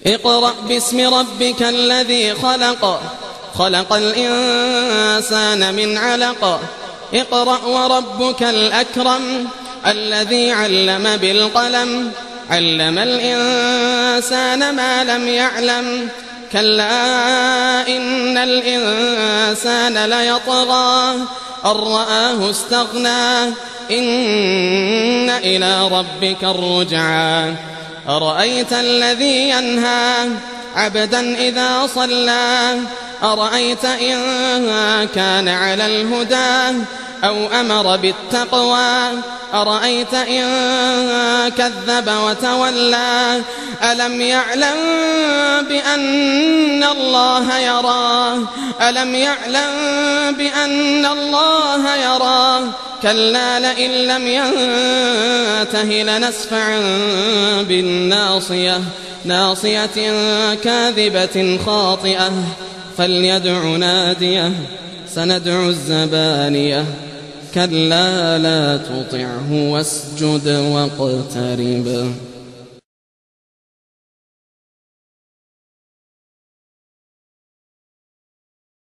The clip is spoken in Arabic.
اقرأ باسم ربك الذي خلق خلق الإنسان من علق اقرأ وربك الأكرم الذي علم بالقلم علم الإنسان ما لم يعلم كلا إن الإنسان ليطغى أن رآه استغنى إن إلى ربك الرجعى أرأيت الذي ينهى عبدا إذا صلى أرأيت إن كان على الهدى أو أمر بالتقوى أرأيت إن كذب وتولى ألم يعلم بأن الله يراه ألم يعلم بأن الله يراه كلا لئن لم ينته لنسفعا بالناصية ناصية كاذبة خاطئة فليدع ناديه سندع الزبانية كلا لا تطعه واسجد واقترب